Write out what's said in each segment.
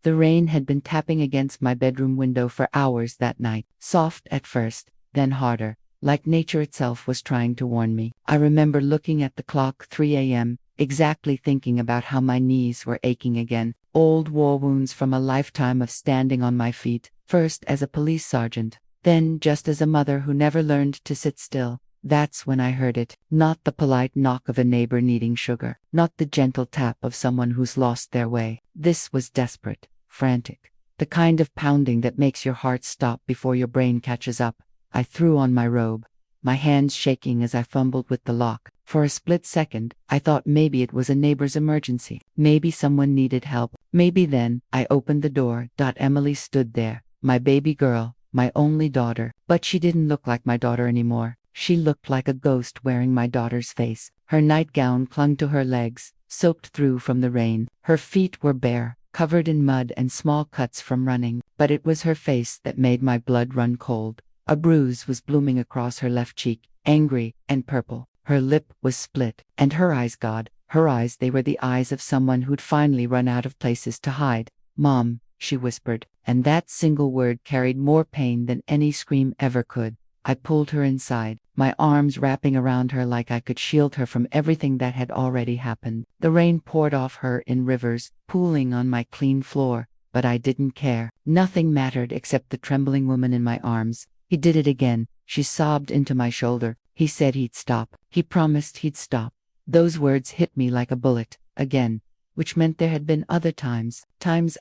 The rain had been tapping against my bedroom window for hours that night, soft at first, then harder, like nature itself was trying to warn me. I remember looking at the clock, 3 a.m., exactly thinking about how my knees were aching again, old war wounds from a lifetime of standing on my feet, first as a police sergeant, then just as a mother who never learned to sit still. That's when I heard it, not the polite knock of a neighbor needing sugar, not the gentle tap of someone who's lost their way. This was desperate, frantic, the kind of pounding that makes your heart stop before your brain catches up. I threw on my robe, my hands shaking as I fumbled with the lock. For a split second, I thought maybe it was a neighbor's emergency. Maybe someone needed help. Maybe then, I opened the door. Emily stood there, my baby girl, my only daughter. But she didn't look like my daughter anymore. She looked like a ghost wearing my daughter's face. Her nightgown clung to her legs, soaked through from the rain. Her feet were bare, covered in mud and small cuts from running. But it was her face that made my blood run cold. A bruise was blooming across her left cheek, angry and purple. Her lip was split, and her eyes, God, her eyes, they were the eyes of someone who'd finally run out of places to hide. "Mom," she whispered, and that single word carried more pain than any scream ever could. I pulled her inside, my arms wrapping around her like I could shield her from everything that had already happened. The rain poured off her in rivers, pooling on my clean floor, but I didn't care. Nothing mattered except the trembling woman in my arms. "He did it again," she sobbed into my shoulder. "He said he'd stop. He promised he'd stop." Those words hit me like a bullet, again, which meant there had been other times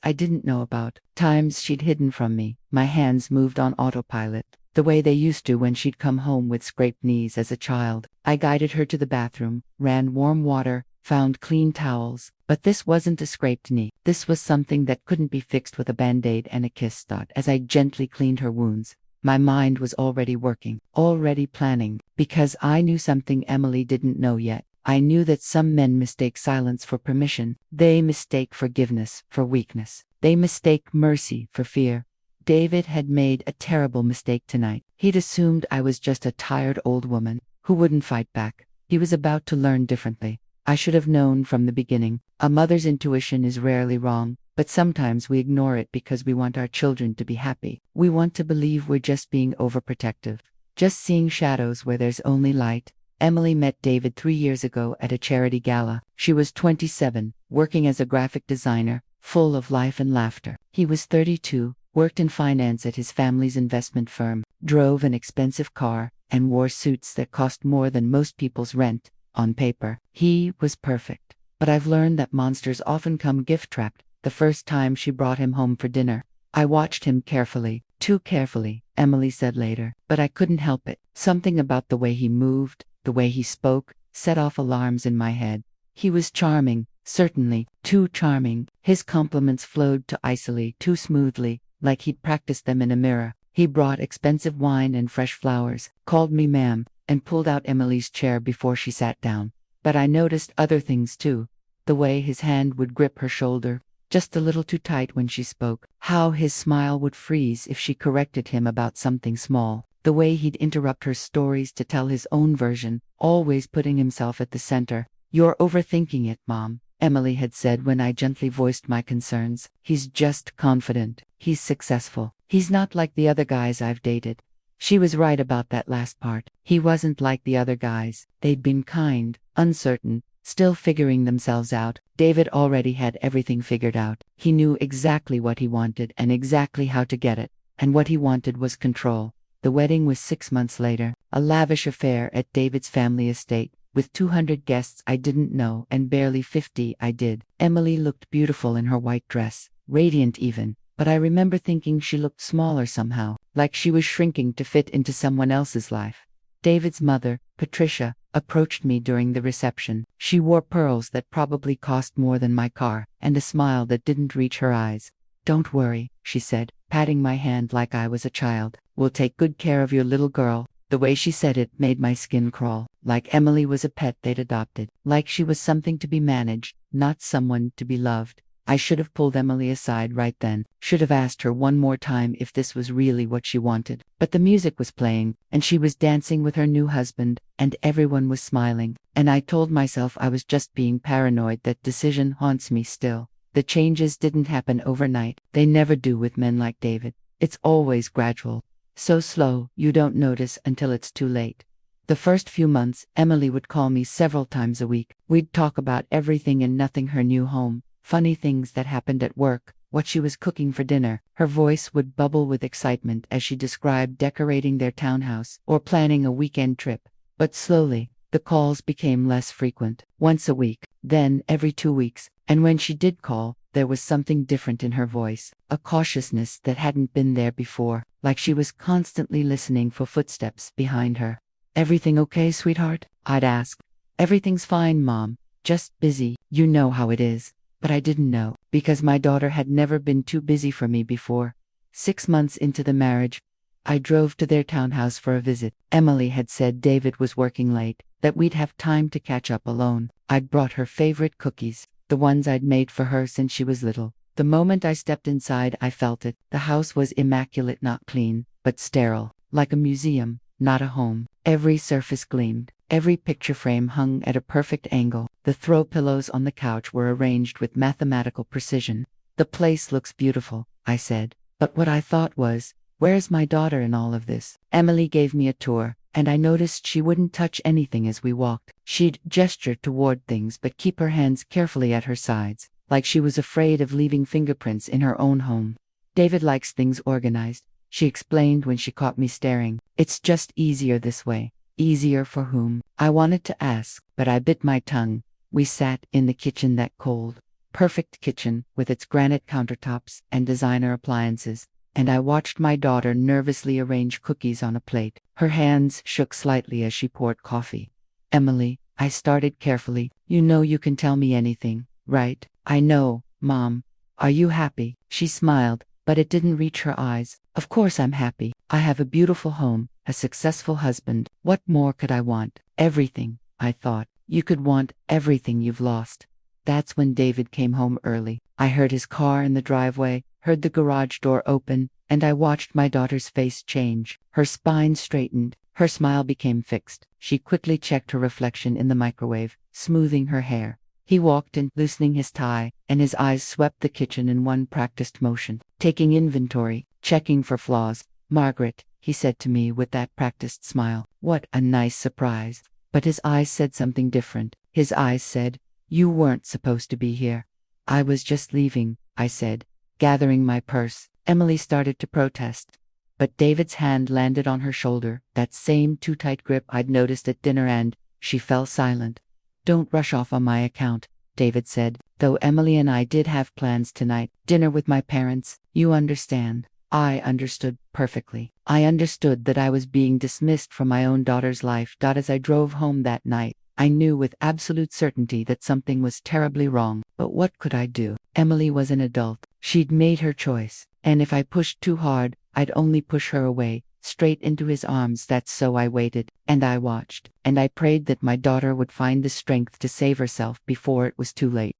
I didn't know about, times she'd hidden from me. My hands moved on autopilot, the way they used to when she'd come home with scraped knees as a child. I guided her to the bathroom, ran warm water, found clean towels. But this wasn't a scraped knee. This was something that couldn't be fixed with a band-aid and a kiss. As I gently cleaned her wounds, my mind was already working, already planning, because I knew something Emily didn't know yet. I knew that some men mistake silence for permission. They mistake forgiveness for weakness. They mistake mercy for fear. David had made a terrible mistake tonight. He'd assumed I was just a tired old woman who wouldn't fight back. He was about to learn differently. I should have known from the beginning. A mother's intuition is rarely wrong, but sometimes we ignore it because we want our children to be happy. We want to believe we're just being overprotective, just seeing shadows where there's only light. Emily met David 3 years ago at a charity gala. She was 27, working as a graphic designer, full of life and laughter. He was 32, worked in finance at his family's investment firm, drove an expensive car, and wore suits that cost more than most people's rent. On paper, he was perfect. But I've learned that monsters often come gift-wrapped. The first time she brought him home for dinner, I watched him carefully, too carefully, Emily said later, but I couldn't help it. Something about the way he moved, the way he spoke, set off alarms in my head. He was charming, certainly, too charming. His compliments flowed too icily, too smoothly, like he'd practiced them in a mirror. He brought expensive wine and fresh flowers, called me ma'am, and pulled out Emily's chair before she sat down. But I noticed other things too. The way his hand would grip her shoulder, just a little too tight when she spoke. How his smile would freeze if she corrected him about something small. The way he'd interrupt her stories to tell his own version, always putting himself at the center. "You're overthinking it, Mom," Emily had said when I gently voiced my concerns. "He's just confident. He's successful. He's not like the other guys I've dated." She was right about that last part. He wasn't like the other guys. They'd been kind, uncertain, still figuring themselves out. David already had everything figured out. He knew exactly what he wanted and exactly how to get it. And what he wanted was control. The wedding was 6 months later, a lavish affair at David's family estate, with 200 guests I didn't know and barely 50 I did. Emily looked beautiful in her white dress, radiant even, but I remember thinking she looked smaller somehow, like she was shrinking to fit into someone else's life. David's mother, Patricia, approached me during the reception. She wore pearls that probably cost more than my car, and a smile that didn't reach her eyes. "Don't worry," she said, patting my hand like I was a child. "We'll take good care of your little girl." The way she said it made my skin crawl, like Emily was a pet they'd adopted, like she was something to be managed, not someone to be loved. I should have pulled Emily aside right then, should have asked her one more time if this was really what she wanted. But the music was playing, and she was dancing with her new husband, and everyone was smiling, and I told myself I was just being paranoid. That decision haunts me still. The changes didn't happen overnight. They never do with men like David. It's always gradual. So slow, you don't notice until it's too late. The first few months, Emily would call me several times a week. We'd talk about everything and nothing: her new home, funny things that happened at work, what she was cooking for dinner. Her voice would bubble with excitement as she described decorating their townhouse or planning a weekend trip. But slowly, the calls became less frequent. Once a week, then every 2 weeks, and when she did call, there was something different in her voice, a cautiousness that hadn't been there before, like she was constantly listening for footsteps behind her. "Everything okay, sweetheart?" I'd ask. "Everything's fine, Mom. Just busy, you know how it is." But I didn't know, because my daughter had never been too busy for me before. 6 months into the marriage, I drove to their townhouse for a visit. Emily had said David was working late, that we'd have time to catch up alone. I'd brought her favorite cookies, the ones I'd made for her since she was little. The moment I stepped inside, I felt it. The house was immaculate, not clean, but sterile, like a museum, not a home. Every surface gleamed. Every picture frame hung at a perfect angle. The throw pillows on the couch were arranged with mathematical precision. "The place looks beautiful," I said. But what I thought was, "Where's my daughter in all of this?" Emily gave me a tour, and I noticed she wouldn't touch anything as we walked. She'd gesture toward things but keep her hands carefully at her sides, like she was afraid of leaving fingerprints in her own home. "David likes things organized," she explained when she caught me staring. "It's just easier this way." Easier for whom? I wanted to ask, but I bit my tongue. We sat in the kitchen, that cold, perfect kitchen with its granite countertops and designer appliances, and I watched my daughter nervously arrange cookies on a plate. Her hands shook slightly as she poured coffee. "Emily," I started carefully, "you know you can tell me anything, right?" "I know, Mom. Are you happy?" She smiled, but it didn't reach her eyes. "Of course I'm happy. I have a beautiful home, a successful husband. What more could I want?" "Everything," I thought. "You could want everything you've lost." That's when David came home early. I heard his car in the driveway, heard the garage door open, and I watched my daughter's face change. Her spine straightened, her smile became fixed. She quickly checked her reflection in the microwave, smoothing her hair. He walked in, loosening his tie, and his eyes swept the kitchen in one practiced motion, taking inventory, checking for flaws. "Margaret," he said to me with that practiced smile. What a nice surprise. But his eyes said something different. His eyes said, "You weren't supposed to be here." "I was just leaving," I said, gathering my purse. Emily started to protest, but David's hand landed on her shoulder, that same too tight grip I'd noticed at dinner, and she fell silent. "Don't rush off on my account," David said, "though Emily and I did have plans tonight. Dinner with my parents, you understand." I understood perfectly. I understood that I was being dismissed from my own daughter's life. As I drove home that night, I knew with absolute certainty that something was terribly wrong. But what could I do? Emily was an adult. She'd made her choice. And if I pushed too hard, I'd only push her away, straight into his arms. That's so I waited, and I watched, and I prayed that my daughter would find the strength to save herself before it was too late.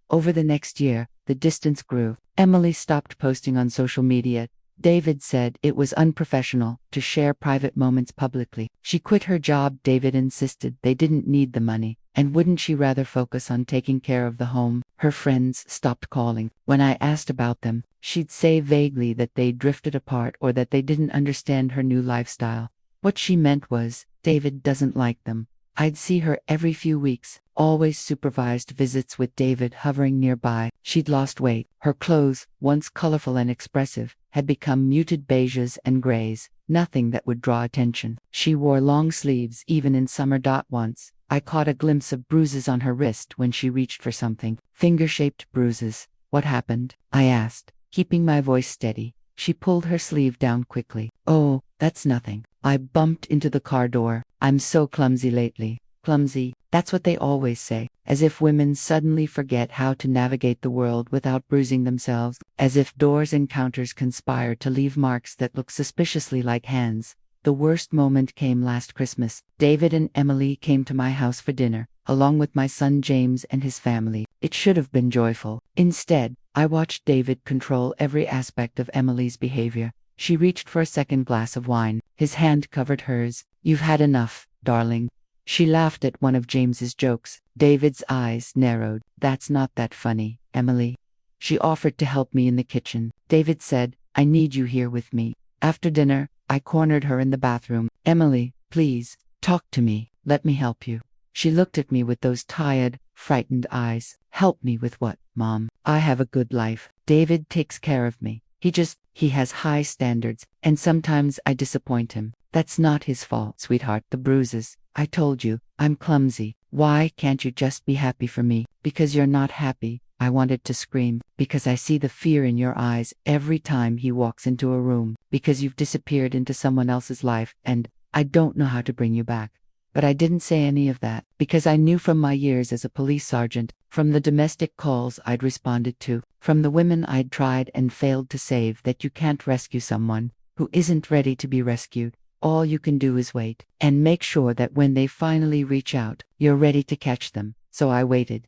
Over the next year, the distance grew. Emily stopped posting on social media. David said it was unprofessional to share private moments publicly. She quit her job. David insisted they didn't need the money, and wouldn't she rather focus on taking care of the home? Her friends stopped calling. When I asked about them, she'd say vaguely that they drifted apart or that they didn't understand her new lifestyle. What she meant was, David doesn't like them. I'd see her every few weeks, always supervised visits with David hovering nearby. She'd lost weight. Her clothes, once colorful and expressive, had become muted beiges and grays, nothing that would draw attention. She wore long sleeves even in summer. Once, I caught a glimpse of bruises on her wrist when she reached for something. Finger-shaped bruises. "What happened?" I asked, keeping my voice steady. She pulled her sleeve down quickly. "Oh, that's nothing. I bumped into the car door. I'm so clumsy lately." Clumsy, that's what they always say, as if women suddenly forget how to navigate the world without bruising themselves, as if doors and counters conspire to leave marks that look suspiciously like hands. The worst moment came last Christmas. David and Emily came to my house for dinner, along with my son James and his family. It should have been joyful. Instead, I watched David control every aspect of Emily's behavior. She reached for a second glass of wine. His hand covered hers. "You've had enough, darling." She laughed at one of James's jokes. David's eyes narrowed. That's not that funny, Emily. She offered to help me in the kitchen. David said, I need you here with me. After dinner, I cornered her in the bathroom. Emily, please, talk to me. Let me help you. She looked at me with those tired, frightened eyes. Help me with what, Mom? I have a good life. David takes care of me. He has high standards, and sometimes I disappoint him. That's not his fault, sweetheart. The bruises. I told you, I'm clumsy. Why can't you just be happy for me? Because you're not happy. I wanted to scream, because I see the fear in your eyes every time he walks into a room, because you've disappeared into someone else's life, and I don't know how to bring you back. But I didn't say any of that, because I knew from my years as a police sergeant, from the domestic calls I'd responded to, from the women I'd tried and failed to save, that you can't rescue someone who isn't ready to be rescued. All you can do is wait, and make sure that when they finally reach out, you're ready to catch them. So I waited.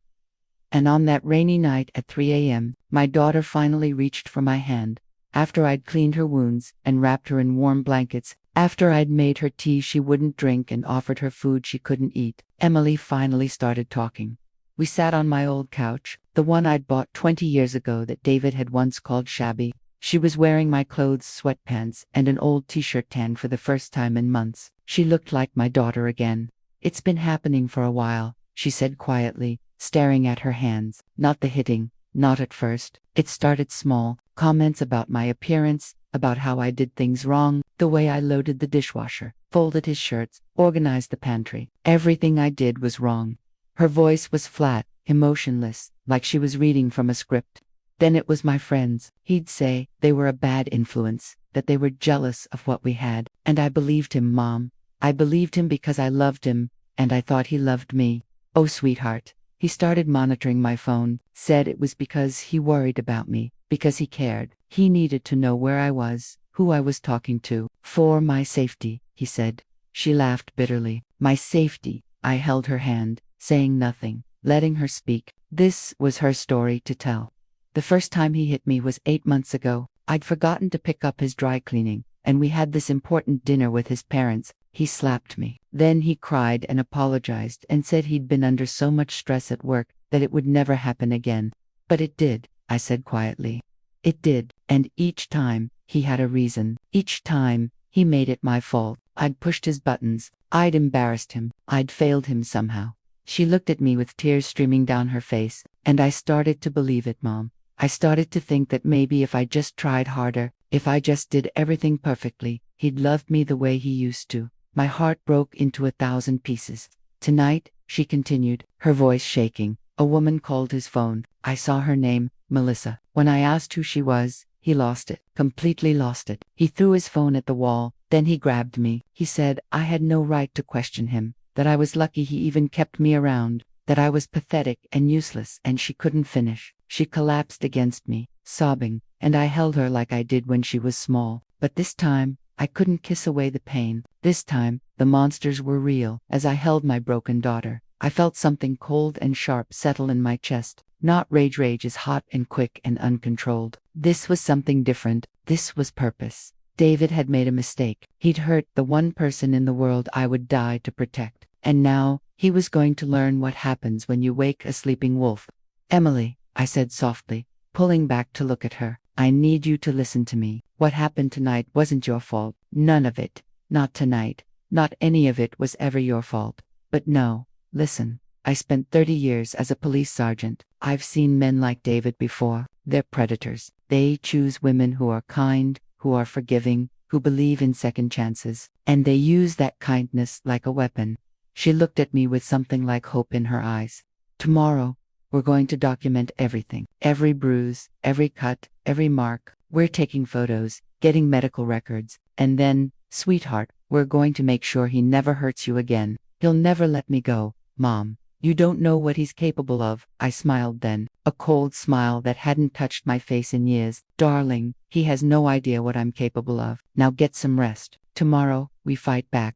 And on that rainy night at 3 a.m., my daughter finally reached for my hand. After I'd cleaned her wounds and wrapped her in warm blankets, after I'd made her tea she wouldn't drink and offered her food she couldn't eat, Emily finally started talking. We sat on my old couch, the one I'd bought 20 years ago that David had once called shabby. She was wearing my clothes, sweatpants, and an old t-shirt tan for the first time in months. She looked like my daughter again. It's been happening for a while, she said quietly, staring at her hands. Not the hitting, not at first. It started small, comments about my appearance, about how I did things wrong, the way I loaded the dishwasher, folded his shirts, organized the pantry. Everything I did was wrong. Her voice was flat, emotionless, like she was reading from a script. Then it was my friends. He'd say they were a bad influence, that they were jealous of what we had. And I believed him, Mom. I believed him because I loved him, and I thought he loved me. Oh, sweetheart. He started monitoring my phone, said it was because he worried about me, because he cared. He needed to know where I was, who I was talking to. For my safety, he said. She laughed bitterly. My safety. I held her hand, saying nothing, letting her speak. This was her story to tell. The first time he hit me was 8 months ago. I'd forgotten to pick up his dry cleaning, and we had this important dinner with his parents. He slapped me. Then he cried and apologized and said he'd been under so much stress at work that it would never happen again. But it did, I said quietly. It did, and each time, he had a reason. Each time, he made it my fault. I'd pushed his buttons. I'd embarrassed him. I'd failed him somehow. She looked at me with tears streaming down her face, and I started to believe it, Mom. I started to think that maybe if I just tried harder, if I just did everything perfectly, he'd love me the way he used to. My heart broke into 1,000 pieces. Tonight, she continued, her voice shaking, a woman called his phone. I saw her name, Melissa. When I asked who she was, he lost it, completely lost it. He threw his phone at the wall, then he grabbed me. He said I had no right to question him, that I was lucky he even kept me around, that I was pathetic and useless, and she couldn't finish. She collapsed against me, sobbing, and I held her like I did when she was small. But this time, I couldn't kiss away the pain. This time, the monsters were real. As I held my broken daughter, I felt something cold and sharp settle in my chest. Not rage. Rage is hot and quick and uncontrolled. This was something different. This was purpose. David had made a mistake. He'd hurt the one person in the world I would die to protect. And now, he was going to learn what happens when you wake a sleeping wolf. Emily, I said softly, pulling back to look at her. I need you to listen to me. What happened tonight wasn't your fault. None of it. Not tonight. Not any of it was ever your fault. But no, listen. I spent 30 years as a police sergeant. I've seen men like David before. They're predators. They choose women who are kind, who are forgiving, who believe in second chances. And they use that kindness like a weapon. She looked at me with something like hope in her eyes. Tomorrow, we're going to document everything. Every bruise, every cut, every mark. We're taking photos, getting medical records. And then, sweetheart, we're going to make sure he never hurts you again. He'll never let me go, Mom. You don't know what he's capable of. I smiled then, a cold smile that hadn't touched my face in years. Darling, he has no idea what I'm capable of. Now get some rest. Tomorrow, we fight back.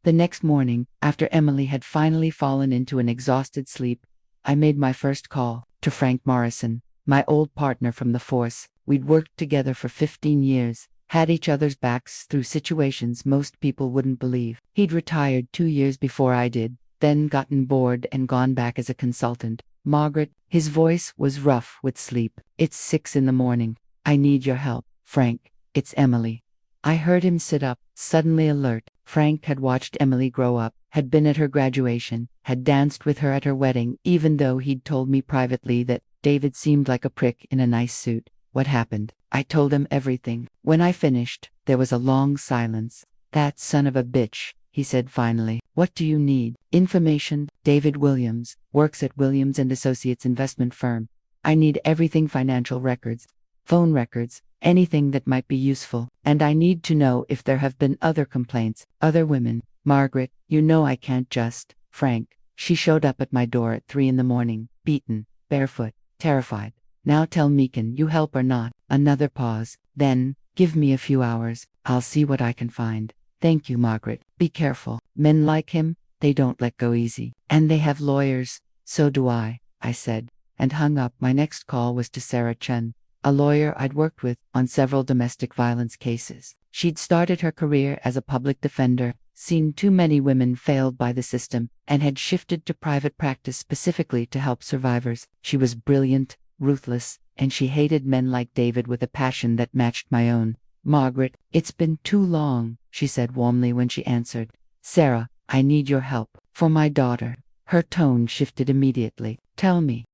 The next morning, after Emily had finally fallen into an exhausted sleep, I made my first call to Frank Morrison, my old partner from the force. We'd worked together for 15 years, had each other's backs through situations most people wouldn't believe. He'd retired 2 years before I did, then gotten bored and gone back as a consultant. Margaret, his voice was rough with sleep. It's 6 in the morning. I need your help. Frank, it's Emily. I heard him sit up, suddenly alert. Frank had watched Emily grow up, had been at her graduation, had danced with her at her wedding, even though he'd told me privately that David seemed like a prick in a nice suit. What happened? I told him everything. When I finished, there was a long silence. That son of a bitch, he said finally. What do you need? Information. David Williams works at Williams and Associates investment firm. I need everything: financial records, phone records, anything that might be useful. And I need to know if there have been other complaints, other women. Margaret, you know I can't just. Frank. She showed up at my door at 3 in the morning, beaten, barefoot, terrified. Now tell me, can you help or not? Another pause. Then, give me a few hours. I'll see what I can find. Thank you, Margaret. Be careful. Men like him, they don't let go easy. And they have lawyers. So do I said, and hung up. My next call was to Sarah Chen, a lawyer I'd worked with on several domestic violence cases. She'd started her career as a public defender, seen too many women failed by the system, and had shifted to private practice specifically to help survivors. She was brilliant, ruthless, and she hated men like David with a passion that matched my own. Margaret, it's been too long, she said warmly when she answered. Sarah, I need your help. For my daughter. Her tone shifted immediately. Tell me.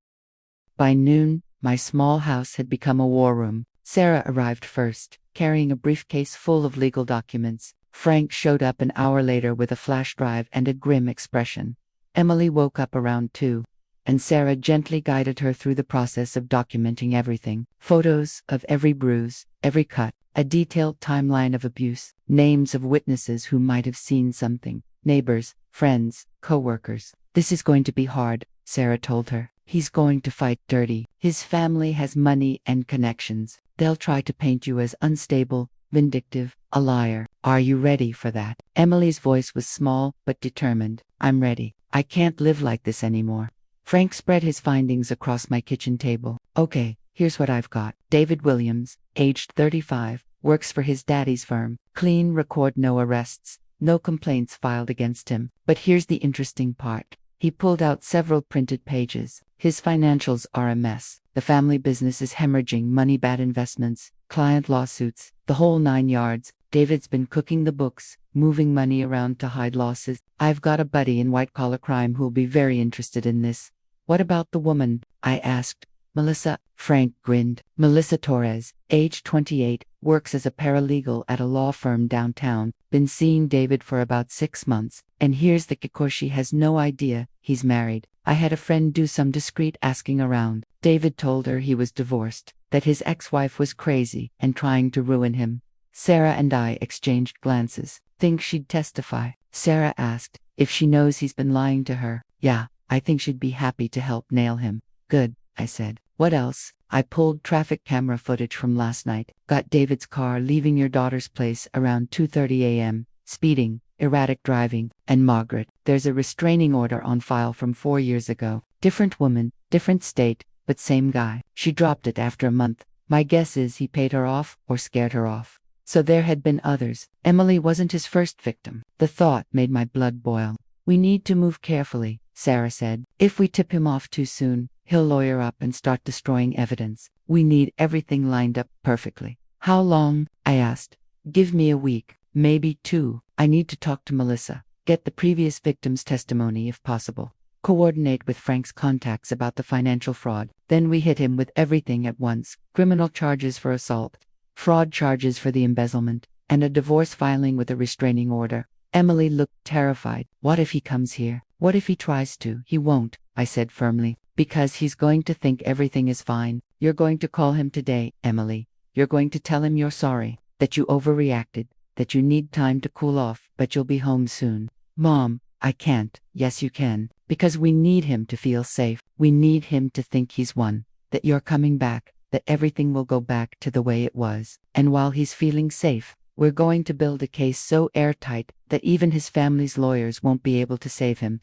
By noon, my small house had become a war room. Sarah arrived first, carrying a briefcase full of legal documents. Frank showed up an hour later with a flash drive and a grim expression. Emily woke up around 2, and Sarah gently guided her through the process of documenting everything. Photos of every bruise, every cut, a detailed timeline of abuse, names of witnesses who might have seen something, neighbors, friends, co-workers. This is going to be hard, Sarah told her. He's going to fight dirty. His family has money and connections. They'll try to paint you as unstable, vindictive, a liar. Are you ready for that? Emily's voice was small but determined. I'm ready. I can't live like this anymore. Frank spread his findings across my kitchen table. Okay, here's what I've got. David Williams, aged 35, works for his daddy's firm. Clean record, no arrests, no complaints filed against him. But here's the interesting part. He pulled out several printed pages. His financials are a mess. The family business is hemorrhaging money, bad investments, client lawsuits, the whole 9 yards. David's been cooking the books, moving money around to hide losses. I've got a buddy in white-collar crime who'll be very interested in this. What about the woman? I asked. Melissa. Frank grinned. Melissa Torres, age 28, works as a paralegal at a law firm downtown. Been seeing David for about 6 months. And here's the kicker: she has no idea he's married. I had a friend do some discreet asking around. David told her he was divorced, that his ex-wife was crazy and trying to ruin him. Sarah and I exchanged glances. Think she'd testify? Sarah asked. If she knows he's been lying to her, yeah, I think she'd be happy to help nail him. Good, I said. What else? I pulled traffic camera footage from last night. Got David's car leaving your daughter's place around 2:30 a.m., speeding, erratic driving. And Margaret, there's a restraining order on file from 4 years ago. Different woman, different state, but same guy. She dropped it after a month. My guess is he paid her off or scared her off. So there had been others. Emily wasn't his first victim. The thought made my blood boil. We need to move carefully, Sarah said. If we tip him off too soon, he'll lawyer up and start destroying evidence. We need everything lined up perfectly. How long? I asked. Give me a week, maybe 2. I need to talk to Melissa, get the previous victim's testimony if possible, coordinate with Frank's contacts about the financial fraud. Then we hit him with everything at once: criminal charges for assault, fraud charges for the embezzlement, and a divorce filing with a restraining order. Emily looked terrified. What if he comes here? What if he tries to? He won't, I said firmly, because he's going to think everything is fine. You're going to call him today, Emily. You're going to tell him you're sorry, that you overreacted, that you need time to cool off, but you'll be home soon. Mom, I can't. Yes, you can, because we need him to feel safe. We need him to think he's won, that you're coming back, that everything will go back to the way it was. And while he's feeling safe, we're going to build a case so airtight that even his family's lawyers won't be able to save him.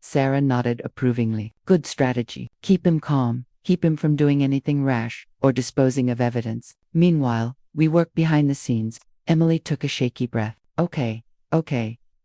Sarah nodded approvingly. Good strategy. Keep him calm. Keep him from doing anything rash or disposing of evidence. Meanwhile, we work behind the scenes. Emily took a shaky breath. Okay,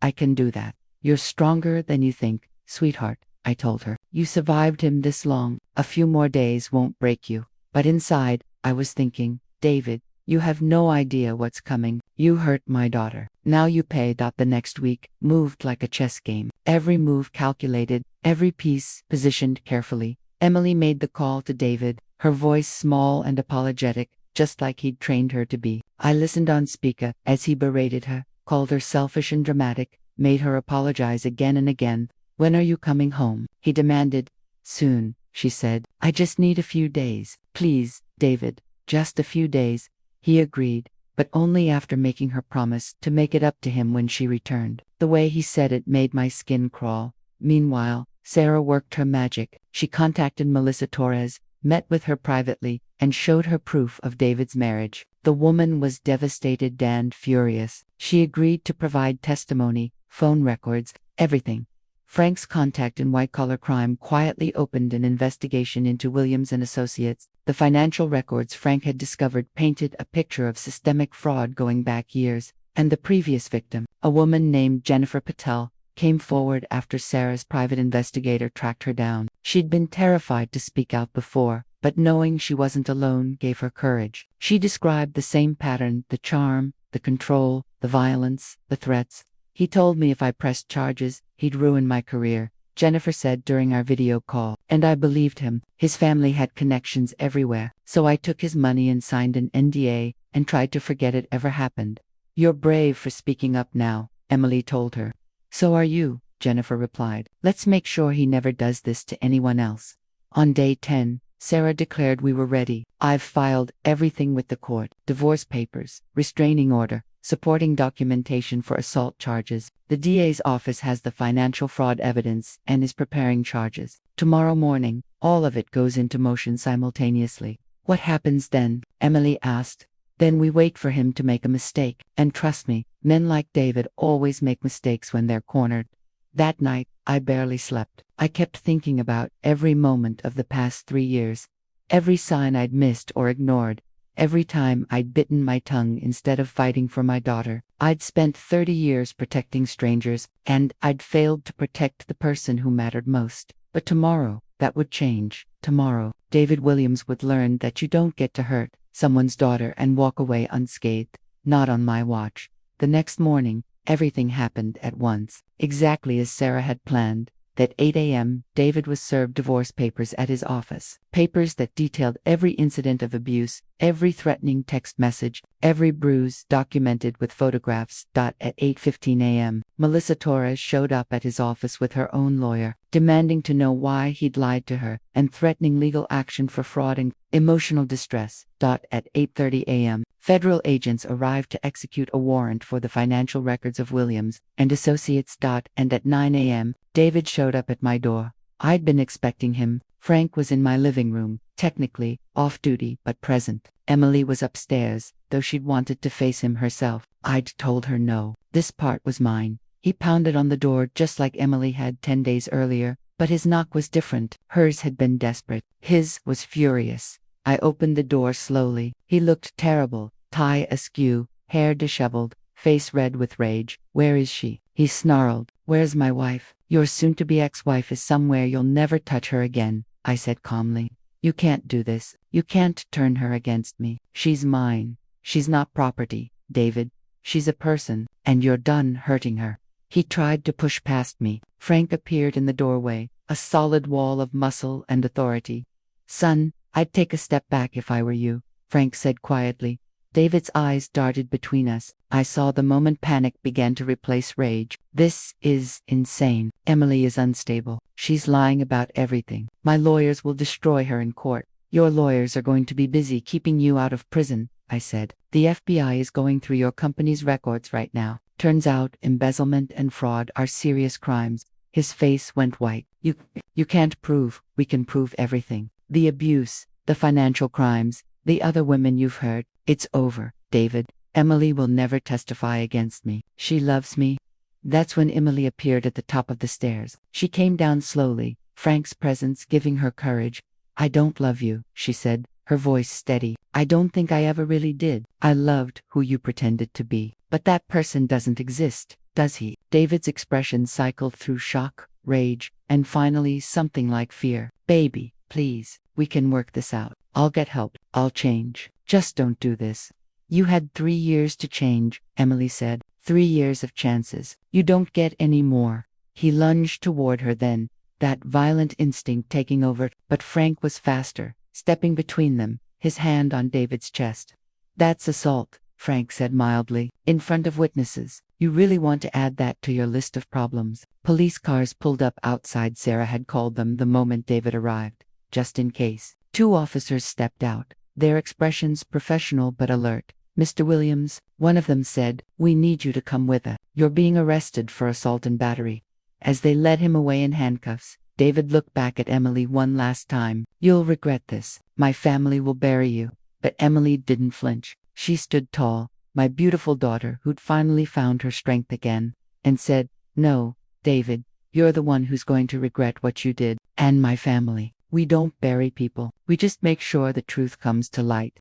I can do that. You're stronger than you think, sweetheart, I told her. You survived him this long. A few more days won't break you. But inside, I was thinking, David, you have no idea what's coming. You hurt my daughter. Now you pay. The next week moved like a chess game. Every move calculated, every piece positioned carefully. Emily made the call to David, her voice small and apologetic, just like he'd trained her to be. I listened on speaker as he berated her, called her selfish and dramatic, made her apologize again and again. When are you coming home? He demanded. Soon, she said. I just need a few days. Please, David, just a few days. He agreed, but only after making her promise to make it up to him when she returned. The way he said it made my skin crawl. Meanwhile, Sarah worked her magic. She contacted Melissa Torres, met with her privately, and showed her proof of David's marriage. The woman was devastated and furious. She agreed to provide testimony, phone records, everything. Frank's contact in white-collar crime quietly opened an investigation into Williams and Associates. The financial records Frank had discovered painted a picture of systemic fraud going back years, and the previous victim, a woman named Jennifer Patel, came forward after Sarah's private investigator tracked her down. She'd been terrified to speak out before, but knowing she wasn't alone gave her courage. She described the same pattern, the charm, the control, the violence, the threats. He told me if I pressed charges, he'd ruin my career, Jennifer said during our video call. And I believed him. His family had connections everywhere. So I took his money and signed an NDA and tried to forget it ever happened. You're brave for speaking up now, Emily told her. So are you, Jennifer replied. Let's make sure he never does this to anyone else. On day 10, Sarah declared we were ready. I've filed everything with the court: divorce papers, restraining order, supporting documentation for assault charges. The DA's office has the financial fraud evidence and is preparing charges. Tomorrow morning, all of it goes into motion simultaneously. What happens then? Emily asked. Then we wait for him to make a mistake. And trust me, men like David always make mistakes when they're cornered. That night, I barely slept. I kept thinking about every moment of the past 3 years. Every sign I'd missed or ignored. Every time I'd bitten my tongue instead of fighting for my daughter. I'd spent 30 years protecting strangers, and I'd failed to protect the person who mattered most. But tomorrow, that would change. Tomorrow, David Williams would learn that you don't get to hurt someone's daughter and walk away unscathed. Not on my watch. The next morning, everything happened at once, exactly as Sarah had planned. At 8 a.m., David was served divorce papers at his office. Papers that detailed every incident of abuse, every threatening text message, every bruise documented with photographs. At 8:15 a.m., Melissa Torres showed up at his office with her own lawyer, demanding to know why he'd lied to her and threatening legal action for fraud and emotional distress. At 8:30 a.m., federal agents arrived to execute a warrant for the financial records of Williams and Associates. And at 9 a.m., David showed up at my door. I'd been expecting him. Frank was in my living room, technically off duty but present. Emily was upstairs, though she'd wanted to face him herself. I'd told her no. This part was mine. He pounded on the door just like Emily had 10 days earlier, but his knock was different. Hers had been desperate. His was furious. I opened the door slowly. He looked terrible, tie askew, hair disheveled, face red with rage. Where is she? He snarled. Where's my wife? Your soon-to-be ex-wife is somewhere. You'll never touch her again, I said calmly. You can't do this. You can't turn her against me. She's mine. She's not property, David. She's a person, and you're done hurting her. He tried to push past me. Frank appeared in the doorway, a solid wall of muscle and authority. Son, I'd take a step back if I were you, Frank said quietly. David's eyes darted between us. I saw the moment panic began to replace rage. This is insane. Emily is unstable. She's lying about everything. My lawyers will destroy her in court. Your lawyers are going to be busy keeping you out of prison, I said. The FBI is going through your company's records right now. Turns out embezzlement and fraud are serious crimes. His face went white. You can't prove. We can prove everything. The abuse, the financial crimes, the other women you've heard. It's over, David. Emily will never testify against me. She loves me. That's when Emily appeared at the top of the stairs. She came down slowly, Frank's presence giving her courage. I don't love you, she said, her voice steady. I don't think I ever really did. I loved who you pretended to be. But that person doesn't exist, does he? David's expression cycled through shock, rage, and finally something like fear. Baby, please, we can work this out. I'll get help. I'll change. Just don't do this. You had 3 years to change, Emily said. 3 years of chances. You don't get any more. He lunged toward her then, that violent instinct taking over, but Frank was faster, stepping between them, his hand on David's chest. That's assault, Frank said mildly, in front of witnesses. You really want to add that to your list of problems? Police cars pulled up outside. Sarah had called them the moment David arrived, just in case. 2 officers stepped out, their expressions professional but alert. Mr. Williams, one of them said, we need you to come with us. You're being arrested for assault and battery. As they led him away in handcuffs, David looked back at Emily one last time. You'll regret this. My family will bury you. But Emily didn't flinch. She stood tall, my beautiful daughter who'd finally found her strength again, and said, no, David, you're the one who's going to regret what you did, and my family. We don't bury people. We just make sure the truth comes to light.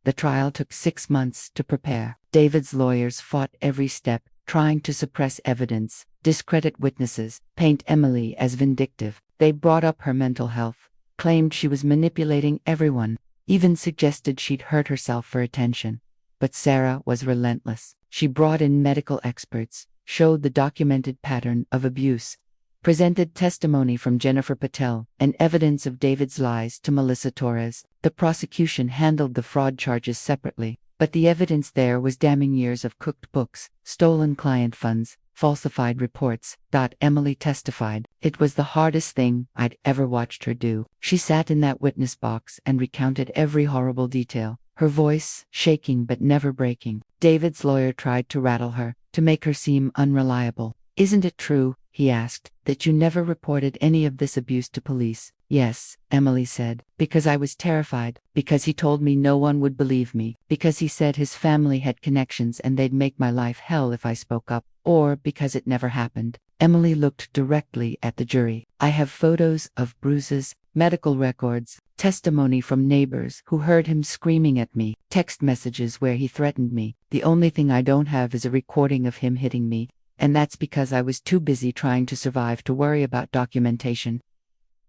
The trial took 6 months to prepare. David's lawyers fought every step, trying to suppress evidence, discredit witnesses, paint Emily as vindictive. They brought up her mental health, claimed she was manipulating everyone, even suggested she'd hurt herself for attention. But Sarah was relentless. She brought in medical experts, showed the documented pattern of abuse, presented testimony from Jennifer Patel and evidence of David's lies to Melissa Torres. The prosecution handled the fraud charges separately, but the evidence there was damning: years of cooked books, stolen client funds, falsified reports. Emily testified. It was the hardest thing I'd ever watched her do. She sat in that witness box and recounted every horrible detail, her voice shaking but never breaking. David's lawyer tried to rattle her, to make her seem unreliable. Isn't it true, he asked, that you never reported any of this abuse to police? Yes, Emily said, because I was terrified, because he told me no one would believe me, because he said his family had connections and they'd make my life hell if I spoke up, or because it never happened. Emily looked directly at the jury. I have photos of bruises, medical records, testimony from neighbors who heard him screaming at me, text messages where he threatened me. The only thing I don't have is a recording of him hitting me, and that's because I was too busy trying to survive to worry about documentation.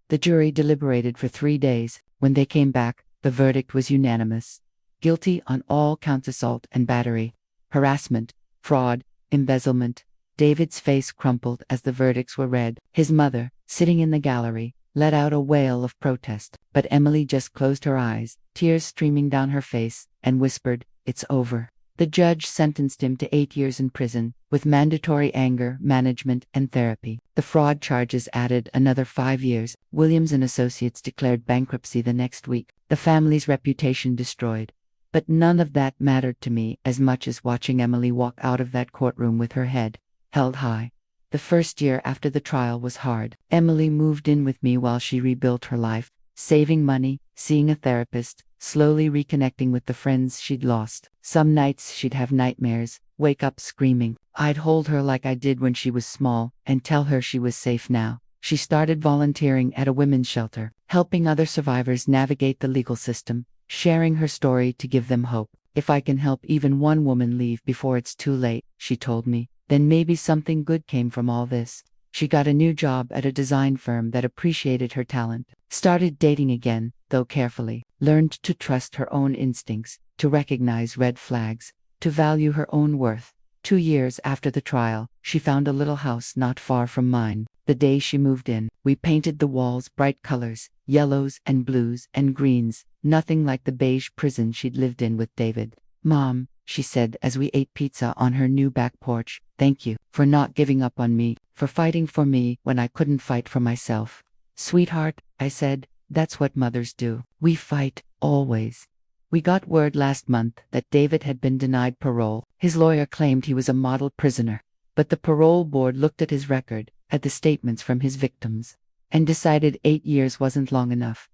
The jury deliberated for 3 days. When they came back, the verdict was unanimous. Guilty on all counts: assault and battery, harassment, fraud, embezzlement. David's face crumpled as the verdicts were read. His mother, sitting in the gallery, let out a wail of protest, but Emily just closed her eyes, tears streaming down her face, and whispered, "It's over." The judge sentenced him to 8 years in prison, with mandatory anger management and therapy. The fraud charges added another 5 years. Williams and Associates declared bankruptcy the next week, the family's reputation destroyed. But none of that mattered to me as much as watching Emily walk out of that courtroom with her head held high. The first year after the trial was hard. Emily moved in with me while she rebuilt her life, saving money, seeing a therapist, slowly reconnecting with the friends she'd lost. Some nights she'd have nightmares, wake up screaming. I'd hold her like I did when she was small, and tell her she was safe now. She started volunteering at a women's shelter, helping other survivors navigate the legal system, sharing her story to give them hope. If I can help even one woman leave before it's too late, she told me, then maybe something good came from all this. She got a new job at a design firm that appreciated her talent, started dating again, though carefully, learned to trust her own instincts, to recognize red flags, to value her own worth. 2 years after the trial, she found a little house not far from mine. The day she moved in, we painted the walls bright colors, yellows and blues and greens, nothing like the beige prison she'd lived in with David. "Mom," she said as we ate pizza on her new back porch, "thank you for not giving up on me, for fighting for me when I couldn't fight for myself." "Sweetheart," I said, "that's what mothers do. We fight, always." We got word last month that David had been denied parole. His lawyer claimed he was a model prisoner, but the parole board looked at his record, at the statements from his victims, and decided 8 years wasn't long enough.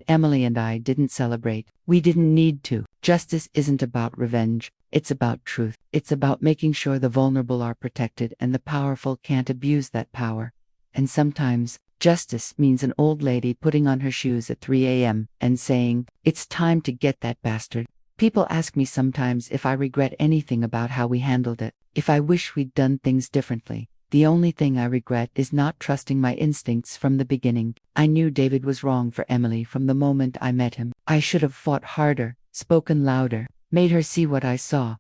Emily and I didn't celebrate. We didn't need to. Justice isn't about revenge. It's about truth. It's about making sure the vulnerable are protected and the powerful can't abuse that power. And sometimes, justice means an old lady putting on her shoes at 3 a.m. and saying, "It's time to get that bastard." People ask me sometimes if I regret anything about how we handled it, if I wish we'd done things differently. The only thing I regret is not trusting my instincts from the beginning. I knew David was wrong for Emily from the moment I met him. I should have fought harder, spoken louder, made her see what I saw.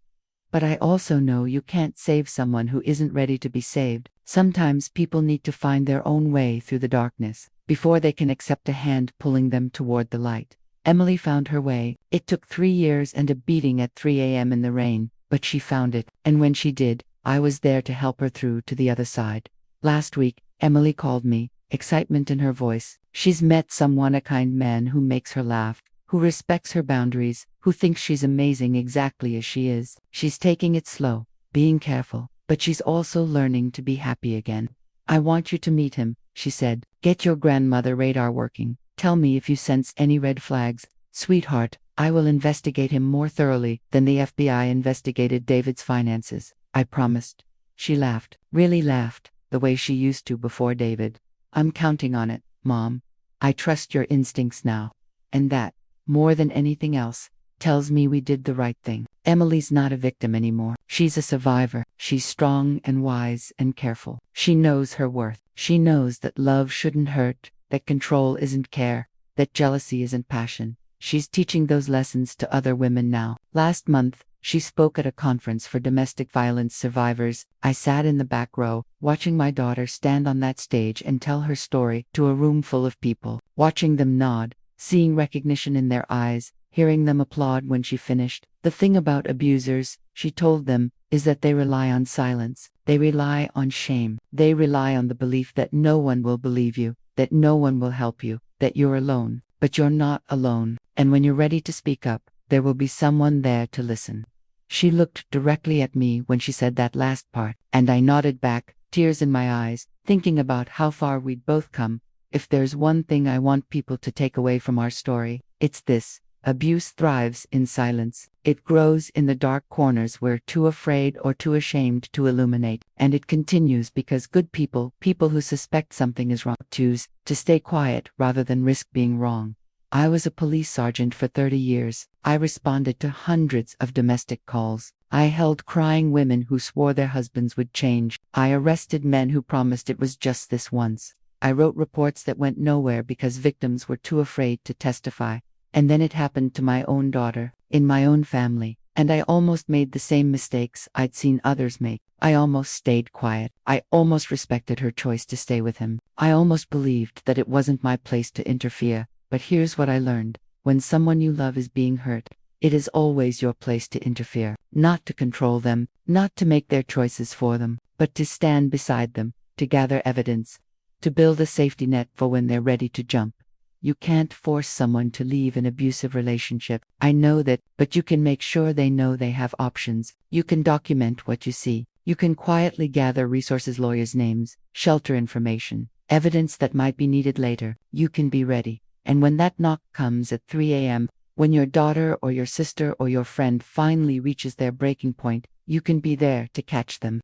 But I also know you can't save someone who isn't ready to be saved. Sometimes people need to find their own way through the darkness before they can accept a hand pulling them toward the light. Emily found her way. It took 3 years and a beating at 3 a.m. in the rain, but she found it, and when she did, I was there to help her through to the other side. Last week, Emily called me, excitement in her voice. She's met someone, a kind man who makes her laugh, who respects her boundaries, who thinks she's amazing exactly as she is. She's taking it slow, being careful, but she's also learning to be happy again. I want you to meet him, she said. Get your grandmother radar working. Tell me if you sense any red flags. Sweetheart, I will investigate him more thoroughly than the FBI investigated David's finances. I promised. She laughed, really laughed, the way she used to before David. I'm counting on it, Mom. I trust your instincts now. And that, more than anything else, tells me we did the right thing. Emily's not a victim anymore. She's a survivor. She's strong and wise and careful. She knows her worth. She knows that love shouldn't hurt, that control isn't care, that jealousy isn't passion. She's teaching those lessons to other women now. Last month, she spoke at a conference for domestic violence survivors. I sat in the back row, watching my daughter stand on that stage and tell her story to a room full of people, watching them nod, seeing recognition in their eyes, hearing them applaud when she finished. The thing about abusers, she told them, is that they rely on silence. They rely on shame. They rely on the belief that no one will believe you, that no one will help you, that you're alone. But you're not alone, and when you're ready to speak up, there will be someone there to listen. She looked directly at me when she said that last part, and I nodded back, tears in my eyes, thinking about how far we'd both come. If there's one thing I want people to take away from our story, it's this: abuse thrives in silence. It grows in the dark corners we're too afraid or too ashamed to illuminate, and it continues because good people, people who suspect something is wrong, choose to stay quiet rather than risk being wrong. I was a police sergeant for 30 years. I responded to hundreds of domestic calls. I held crying women who swore their husbands would change. I arrested men who promised it was just this once. I wrote reports that went nowhere because victims were too afraid to testify. And then it happened to my own daughter, in my own family, and I almost made the same mistakes I'd seen others make. I almost stayed quiet. I almost respected her choice to stay with him. I almost believed that it wasn't my place to interfere. But here's what I learned: when someone you love is being hurt, it is always your place to interfere, not to control them, not to make their choices for them, but to stand beside them, to gather evidence, to build a safety net for when they're ready to jump. You can't force someone to leave an abusive relationship. I know that, but you can make sure they know they have options. You can document what you see. You can quietly gather resources, lawyers' names, shelter information, evidence that might be needed later. You can be ready. And when that knock comes at 3 a.m., when your daughter or your sister or your friend finally reaches their breaking point, you can be there to catch them.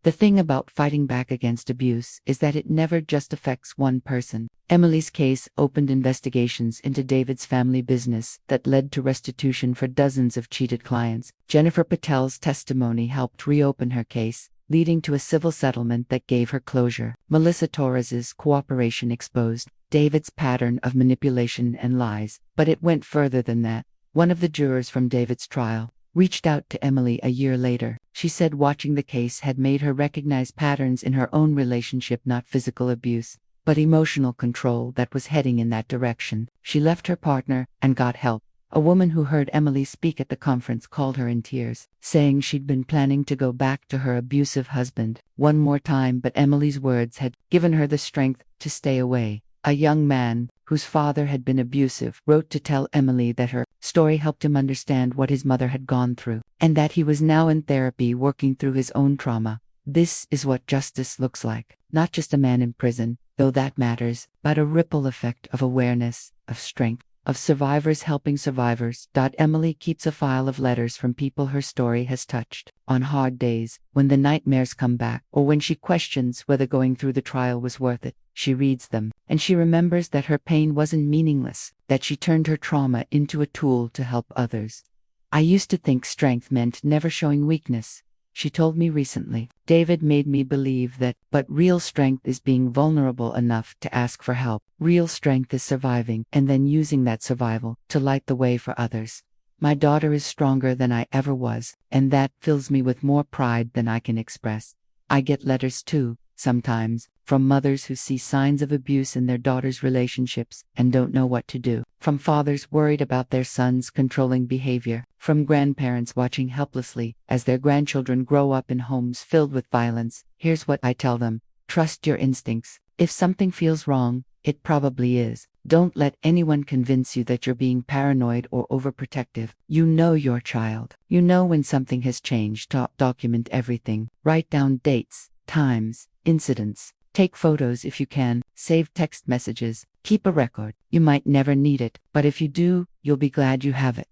The thing about fighting back against abuse is that it never just affects one person. Emily's case opened investigations into David's family business that led to restitution for dozens of cheated clients. Jennifer Patel's testimony helped reopen her case, leading to a civil settlement that gave her closure. Melissa Torres's cooperation exposed David's pattern of manipulation and lies, but it went further than that. One of the jurors from David's trial reached out to Emily a year later. She said watching the case had made her recognize patterns in her own relationship, not physical abuse, but emotional control that was heading in that direction. She left her partner and got help. A woman who heard Emily speak at the conference called her in tears, saying she'd been planning to go back to her abusive husband one more time, but Emily's words had given her the strength to stay away. A young man, whose father had been abusive, wrote to tell Emily that her story helped him understand what his mother had gone through, and that he was now in therapy working through his own trauma. This is what justice looks like. Not just a man in prison, though that matters, but a ripple effect of awareness, of strength, of survivors helping survivors. Emily keeps a file of letters from people her story has touched. On hard days, when the nightmares come back, or when she questions whether going through the trial was worth it, she reads them, and she remembers that her pain wasn't meaningless, that she turned her trauma into a tool to help others. I used to think strength meant never showing weakness. She told me recently. David made me believe that, but real strength is being vulnerable enough to ask for help. Real strength is surviving and then using that survival to light the way for others. My daughter is stronger than I ever was, and that fills me with more pride than I can express. I get letters too, sometimes, from mothers who see signs of abuse in their daughters' relationships and don't know what to do. From fathers worried about their sons' controlling behavior. From grandparents watching helplessly as their grandchildren grow up in homes filled with violence. Here's what I tell them: trust your instincts. If something feels wrong, it probably is. Don't let anyone convince you that you're being paranoid or overprotective. You know your child. You know when something has changed. Document everything. Write down dates, times, incidents. Take photos if you can. Save text messages. Keep a record. You might never need it, but if you do, you'll be glad you have it.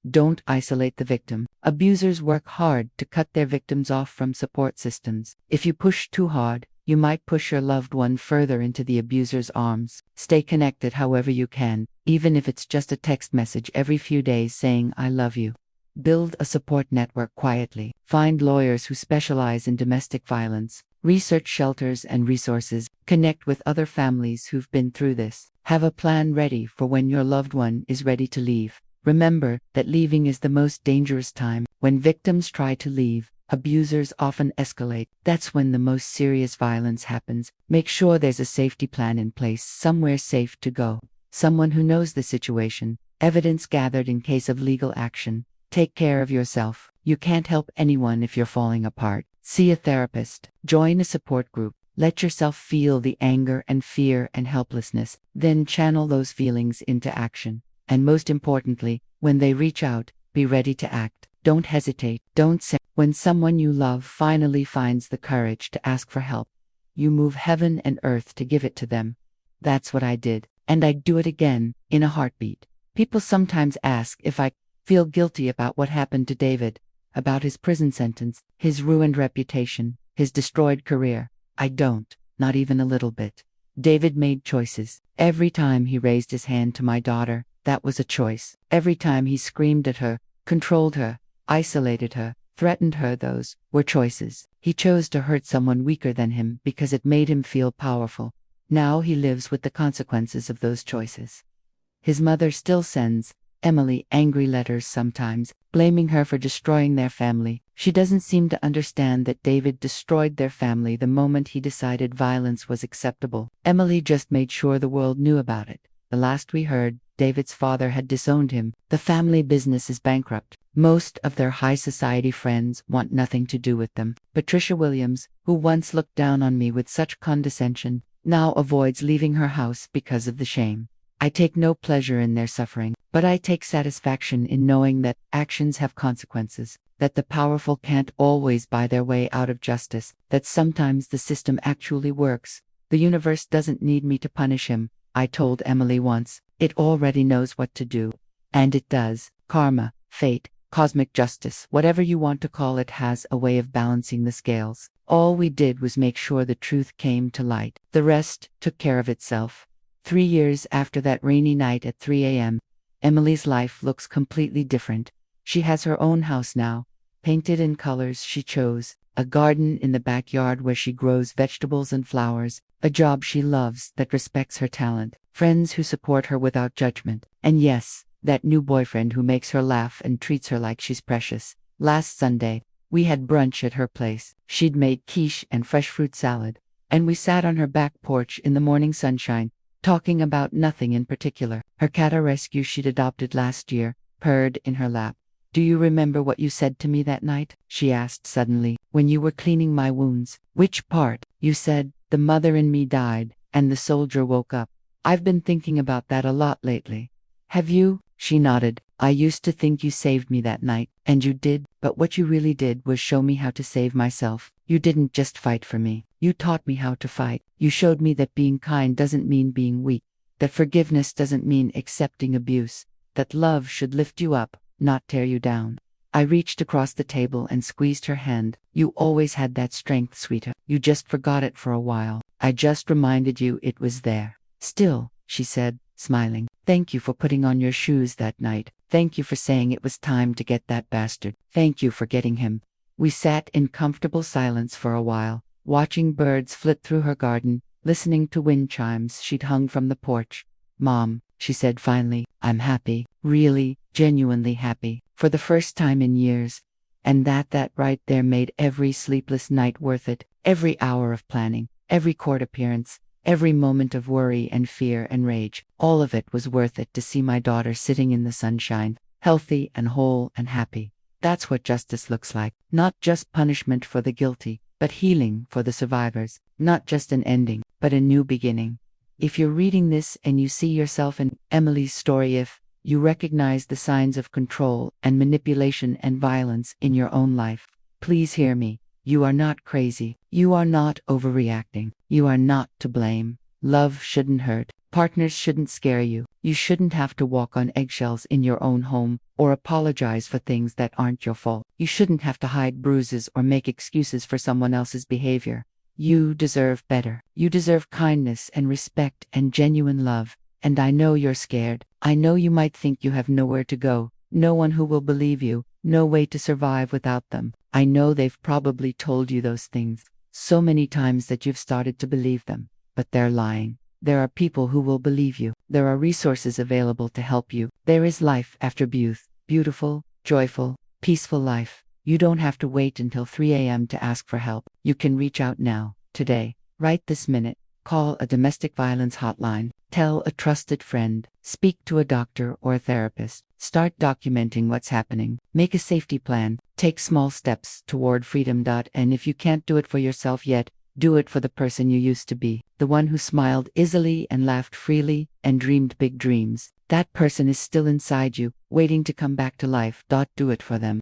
Don't isolate the victim. Abusers work hard to cut their victims off from support systems. If you push too hard, you might push your loved one further into the abuser's arms. Stay connected however you can, even if it's just a text message every few days saying "I love you." Build a support network quietly. Find lawyers who specialize in domestic violence. Research shelters and resources. Connect with other families who've been through this. Have a plan ready for when your loved one is ready to leave. Remember that leaving is the most dangerous time. When victims try to leave, abusers often escalate. That's when the most serious violence happens. Make sure there's a safety plan in place, somewhere safe to go. Someone who knows the situation. Evidence gathered in case of legal action. Take care of yourself. You can't help anyone if you're falling apart. See a therapist. Join a support group. Let yourself feel the anger and fear and helplessness. Then channel those feelings into action. And most importantly, when they reach out, be ready to act. Don't hesitate. Don't say. When someone you love finally finds the courage to ask for help, you move heaven and earth to give it to them. That's what I did, and I'd do it again, in a heartbeat. People sometimes ask if I feel guilty about what happened to David, about his prison sentence, his ruined reputation, his destroyed career. I don't, not even a little bit. David made choices. Every time he raised his hand to my daughter, that was a choice. Every time he screamed at her, controlled her, isolated her, threatened her, those were choices. He chose to hurt someone weaker than him because it made him feel powerful. Now he lives with the consequences of those choices. His mother still sends Emily angry letters sometimes, blaming her for destroying their family. She doesn't seem to understand that David destroyed their family the moment he decided violence was acceptable. Emily just made sure the world knew about it. The last we heard, David's father had disowned him. The family business is bankrupt. Most of their high society friends want nothing to do with them. Patricia Williams, who once looked down on me with such condescension, now avoids leaving her house because of the shame. I take no pleasure in their suffering, but I take satisfaction in knowing that actions have consequences, that the powerful can't always buy their way out of justice, that sometimes the system actually works. The universe doesn't need me to punish him, I told Emily once. It already knows what to do. And it does. Karma, fate, cosmic justice, whatever you want to call it, has a way of balancing the scales. All we did was make sure the truth came to light. The rest took care of itself. 3 years after that rainy night at 3 a.m., Emily's life looks completely different. She has her own house now, painted in colors she chose, a garden in the backyard where she grows vegetables and flowers, a job she loves that respects her talent, friends who support her without judgment, and yes, that new boyfriend who makes her laugh and treats her like she's precious. Last Sunday, we had brunch at her place. She'd made quiche and fresh fruit salad, and we sat on her back porch in the morning sunshine, talking about nothing in particular. Her cat, a rescue she'd adopted last year, purred in her lap. "Do you remember what you said to me that night?" she asked suddenly, "when you were cleaning my wounds." "Which part?" "You said, 'The mother in me died, and the soldier woke up.' I've been thinking about that a lot lately." "Have you?" She nodded. "I used to think you saved me that night, and you did, but what you really did was show me how to save myself. You didn't just fight for me. You taught me how to fight. You showed me that being kind doesn't mean being weak, that forgiveness doesn't mean accepting abuse, that love should lift you up, not tear you down." I reached across the table and squeezed her hand. "You always had that strength, sweetheart. You just forgot it for a while. I just reminded you it was there." "Still," she said, smiling, "thank you for putting on your shoes that night. Thank you for saying it was time to get that bastard. Thank you for getting him. We sat in comfortable silence for a while, watching birds flit through her garden, listening to wind chimes she'd hung from the porch. Mom, she said finally, I'm happy, really, genuinely happy, for the first time in years. And that right there made every sleepless night worth it, every hour of planning, every court appearance, every moment of worry and fear and rage. All of it was worth it to see my daughter sitting in the sunshine, healthy and whole and happy. That's what justice looks like. Not just punishment for the guilty, but healing for the survivors. Not just an ending, but a new beginning. If you're reading this and you see yourself in Emily's story, if you recognize the signs of control and manipulation and violence in your own life, please hear me. You are not crazy. You are not overreacting. You are not to blame. Love shouldn't hurt. Partners shouldn't scare you. You shouldn't have to walk on eggshells in your own home or apologize for things that aren't your fault. You shouldn't have to hide bruises or make excuses for someone else's behavior. You deserve better. You deserve kindness and respect and genuine love. And I know you're scared. I know you might think you have nowhere to go, no one who will believe you, no way to survive without them. I know they've probably told you those things so many times that you've started to believe them, but they're lying. There are people who will believe you. There are resources available to help you. There is life after beautiful, joyful, peaceful life. You don't have to wait until 3 a.m. to ask for help. You can reach out now, today, right this minute. Call a domestic violence hotline. Tell a trusted friend. Speak to a doctor or a therapist. Start documenting what's happening. Make a safety plan. Take small steps toward freedom. And if you can't do it for yourself yet, do it for the person you used to be. The one who smiled easily and laughed freely and dreamed big dreams. That person is still inside you, waiting to come back to life. Do it for them.